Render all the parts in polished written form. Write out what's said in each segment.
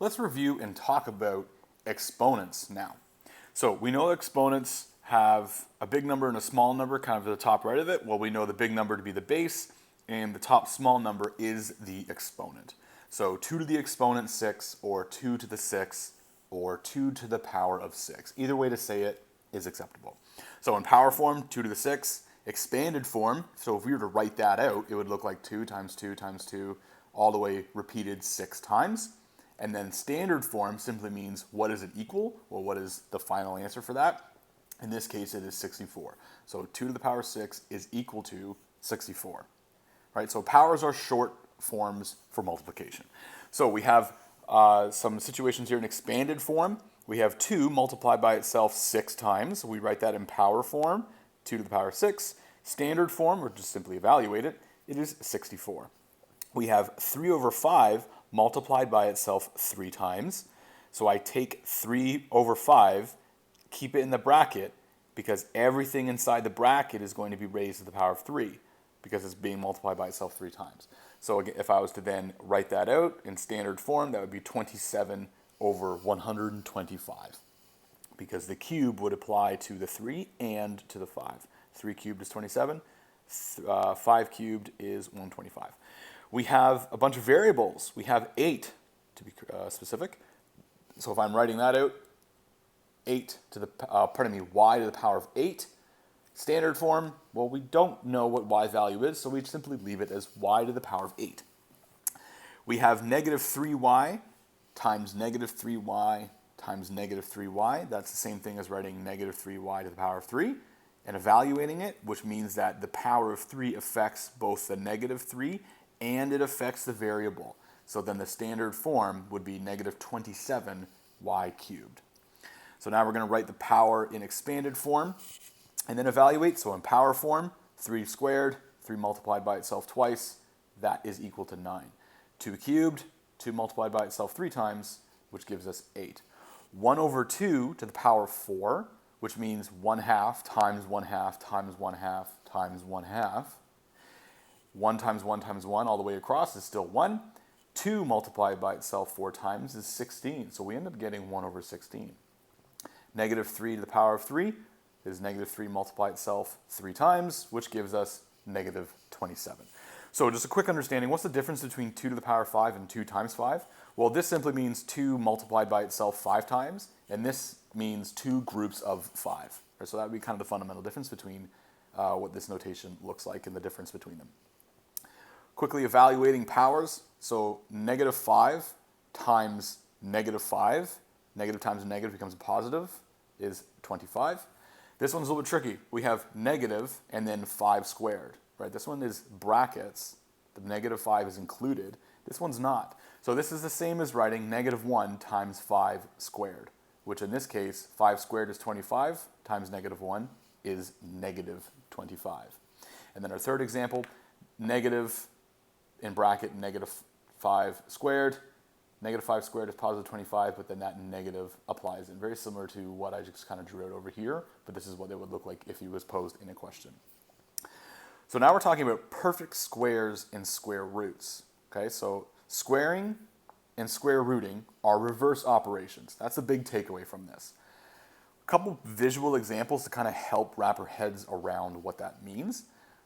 let's review and talk about exponents now. So we know exponents have a big number and a small number kind of at the top right of it. Well, we know the big number to be the base, and the top small number is the exponent. So 2 to the exponent 6, or 2 to the 6, or 2 to the power of 6. Either way to say it is acceptable. So in power form, 2 to the 6. Expanded form, so if we were to write that out, it would look like 2 times 2 times 2, all the way repeated 6 times. And then standard form simply means what is it equal? Well, what is the final answer for that? In this case, it is 64. So 2 to the power 6 is equal to 64. Right? So powers are short forms for multiplication. So we have some situations here in expanded form. We have 2 multiplied by itself 6 times. We write that in power form, 2 to the power 6. Standard form, or just simply evaluate it, it is 64. We have 3 over 5 multiplied by itself 3 times. So I take 3 over 5, keep it in the bracket, because everything inside the bracket is going to be raised to the power of 3, because it's being multiplied by itself 3 times. So again, if I was to then write that out in standard form, that would be 27 over 125, because the cube would apply to the 3 and to the 5. 3 cubed is 27, 5 cubed is 125. We have a bunch of variables. We have 8, to be specific. So if I'm writing that out, 8 to the, y to the power of 8. Standard form, well, we don't know what y value is, so we simply leave it as y to the power of 8. We have negative 3y times negative 3y times negative 3y. That's the same thing as writing negative 3y to the power of 3 and evaluating it, which means that the power of 3 affects both the negative 3 and it affects the variable. So then the standard form would be negative 27y cubed. So now we're going to write the power in expanded form and then evaluate. So in power form, 3 squared, 3 multiplied by itself twice, that is equal to 9. 2 cubed, 2 multiplied by itself 3 times, which gives us 8. 1 over 2 to the power of 4, which means 1/2 times 1/2 times 1/2 times 1/2. 1 times 1 times 1 all the way across is still 1. 2 multiplied by itself 4 times is 16. So we end up getting 1 over 16. Negative 3 to the power of 3 is negative 3 multiplied itself 3 times, which gives us negative 27. So just a quick understanding, what's the difference between 2 to the power of 5 and 2 times 5? Well, this simply means 2 multiplied by itself 5 times, and this means 2 groups of 5. Right, so that would be kind of the fundamental difference between what this notation looks like and the difference between them. Quickly evaluating powers, so negative 5 times negative 5, negative times negative becomes a positive, is 25. This one's a little bit tricky. We have negative and then 5 squared. Right? This one is brackets. The negative 5 is included. This one's not. So this is the same as writing negative 1 times 5 squared, which in this case, 5 squared is 25 times negative 1 is negative 25. And then our third example, negative in bracket negative 5 squared. Negative 5 squared is positive 25, but then that negative applies. And very similar to what I just kind of drew out over here, but this is what it would look like if it was posed in a question. So now we're talking about perfect squares and square roots. Okay, so squaring and square rooting are reverse operations. That's a big takeaway from this. A couple visual examples to kind of help wrap our heads around what that means.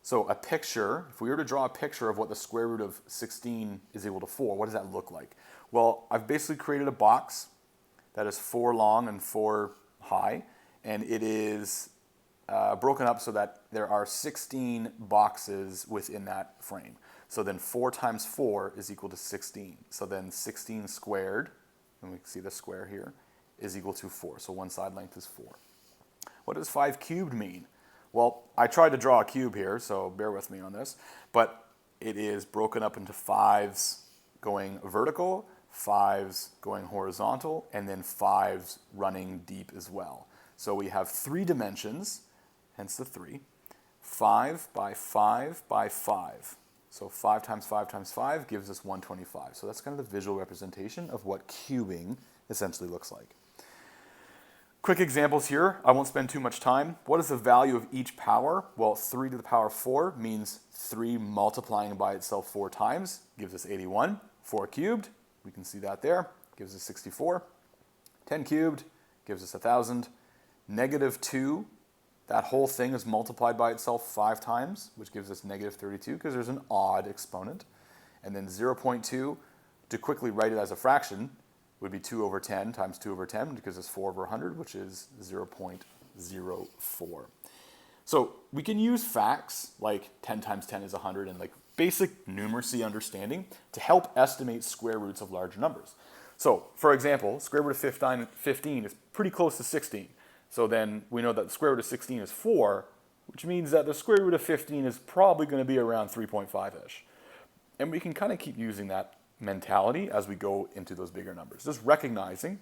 So a picture, if we were to draw a picture of what the square root of 16 is equal to 4, what does that look like? Well, I've basically created a box that is 4 long and 4 high, and it is broken up so that there are 16 boxes within that frame. So then 4 times 4 is equal to 16. So then 16 squared, and we can see the square here, is equal to 4. So one side length is 4. What does 5 cubed mean? Well, I tried to draw a cube here, so bear with me on this, but it is broken up into 5s going vertical, 5s going horizontal, and then 5s running deep as well. So we have 3 dimensions, hence the 3, 5 by 5 by 5. So 5 times 5 times 5 gives us 125. So that's kind of the visual representation of what cubing essentially looks like. Quick examples here. I won't spend too much time. What is the value of each power? Well, 3 to the power of 4 means 3 multiplying by itself 4 times gives us 81. 4 cubed, we can see that there, gives us 64. 10 cubed gives us 1,000. Negative 2, that whole thing is multiplied by itself 5 times, which gives us negative 32 because there's an odd exponent. And then 0.2, to quickly write it as a fraction, would be 2 over 10 times 2 over 10, because it's 4 over 100, which is 0.04. So we can use facts like 10 times 10 is 100 and like basic numeracy understanding to help estimate square roots of large numbers. So for example, square root of 15 is pretty close to 16. So then we know that the square root of 16 is 4, which means that the square root of 15 is probably going to be around 3.5-ish. And we can kind of keep using that mentality as we go into those bigger numbers. Just recognizing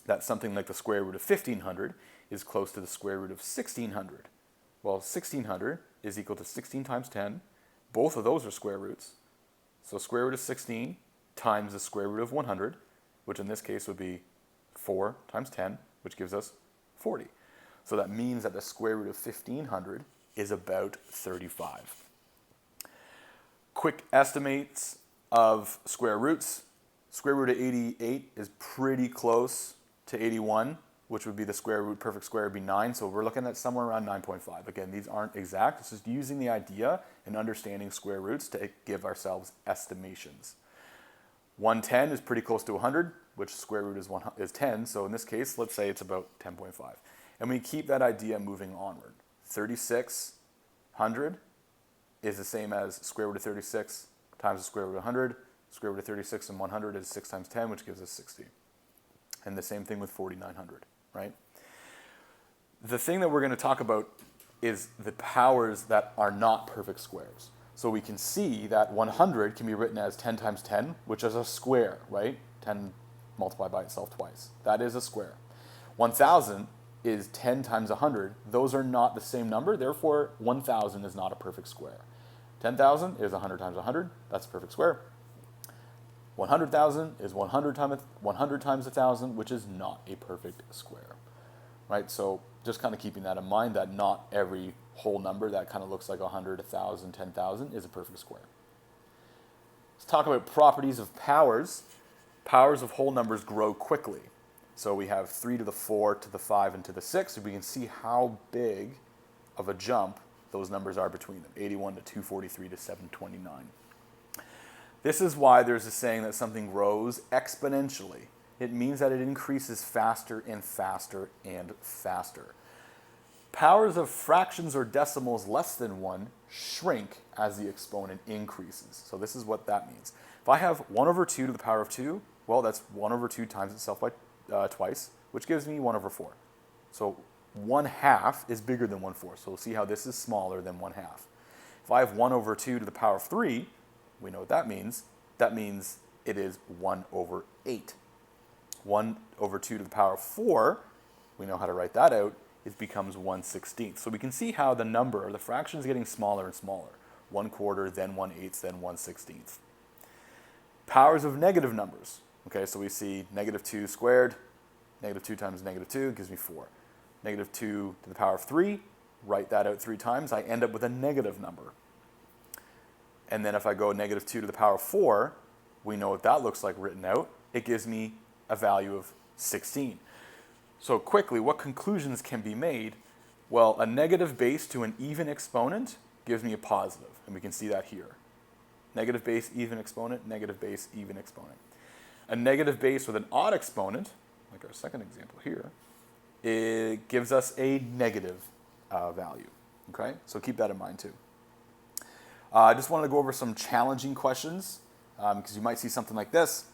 that something like the square root of 1500 is close to the square root of 1600. Well, 1600 is equal to 16 times 10. Both of those are square roots. So square root of 16 times the square root of 100, which in this case would be 4 times 10, which gives us 40. So that means that the square root of 1500 is about 35. Quick estimates of square roots. Square root of 88 is pretty close to 81, which would be the square root, perfect square would be 9. So we're looking at somewhere around 9.5. Again, these aren't exact. It's just using the idea and understanding square roots to give ourselves estimations. 110 is pretty close to 100, which square root is 10. So in this case, let's say it's about 10.5. And we keep that idea moving onward. 3600 is the same as square root of 36 times the square root of 100. Square root of 36 and 100 is 6 times 10, which gives us 60. And the same thing with 4900, right? The thing that we're going to talk about is the powers that are not perfect squares. So we can see that 100 can be written as 10 times 10, which is a square, right? 10 multiplied by itself twice. That is a square. 1000 is 10 times 100. Those are not the same number. Therefore, 1000 is not a perfect square. 10,000 is 100 times 100. That's a perfect square. 100,000 is 100 times 1,000, which is not a perfect square, right? So just kind of keeping that in mind, that not every whole number that kind of looks like 100, 1,000, 10,000 is a perfect square. Let's talk about properties of powers. Powers of whole numbers grow quickly. So we have 3 to the 4 to the 5 and to the 6. So we can see how big of a jump those numbers are between them. 81 to 243 to 729. This is why there's a saying that something grows exponentially. It means that it increases faster and faster and faster. Powers of fractions or decimals less than 1 shrink as the exponent increases. So this is what that means. If I have 1 over 2 to the power of 2, well, that's 1 over 2 times itself by twice, which gives me 1 over 4. So 1/2 is bigger than 1/4. So we'll see how this is smaller than 1/2. If I have 1 over 2 to the power of 3, we know what that means. That means it is 1 over 8. 1 over 2 to the power of 4, we know how to write that out. It becomes 1/16. So we can see how the number, or the fraction, is getting smaller and smaller. 1/4, then 1/8, then 1/16. Powers of negative numbers. Okay, so we see negative 2 squared. Negative 2 times negative 2 gives me 4. Negative 2 to the power of 3, write that out 3 times. I end up with a negative number. And then if I go negative 2 to the power of 4, we know what that looks like written out. It gives me a value of 16. So quickly, what conclusions can be made? Well, a negative base to an even exponent gives me a positive, and we can see that here. Negative base, even exponent, negative base, even exponent. A negative base with an odd exponent, like our second example here, it gives us a negative value. Okay, so keep that in mind too. I just wanted to go over some challenging questions because you might see something like this.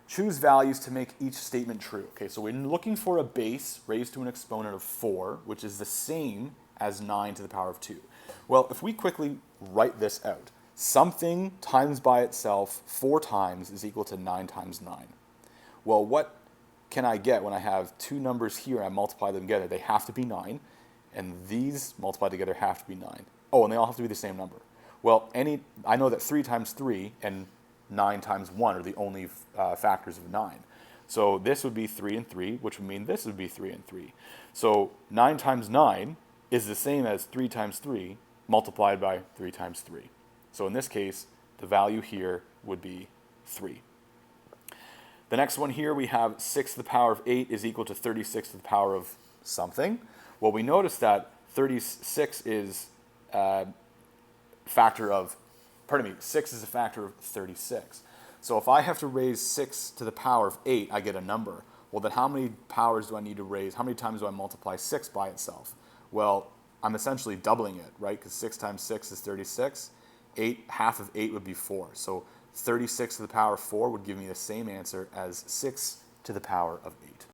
Choose values to make each statement true. Okay, so we're looking for a base raised to an exponent of 4, which is the same as 9 to the power of 2. Well, if we quickly write this out, something times by itself 4 times is equal to 9 times 9. Well, what can I get when I have two numbers here and I multiply them together? They have to be 9, and these multiplied together have to be 9. Oh, and they all have to be the same number. Well, I know that 3 times 3 and 9 times 1 are the only factors of 9. So this would be 3 and 3, which would mean this would be 3 and 3. So 9 times 9 is the same as 3 times 3 multiplied by 3 times 3. So in this case, the value here would be 3. The next one here, we have 6 to the power of 8 is equal to 36 to the power of something. Well, we notice that 36 is a factor of, 6 is a factor of 36. So if I have to raise 6 to the power of 8, I get a number. Well, then how many powers do I need to raise? How many times do I multiply 6 by itself? Well, I'm essentially doubling it, right? Because 6 times 6 is 36. Half of 8 would be 4. So 36 to the power of 4 would give me the same answer as 6 to the power of 8.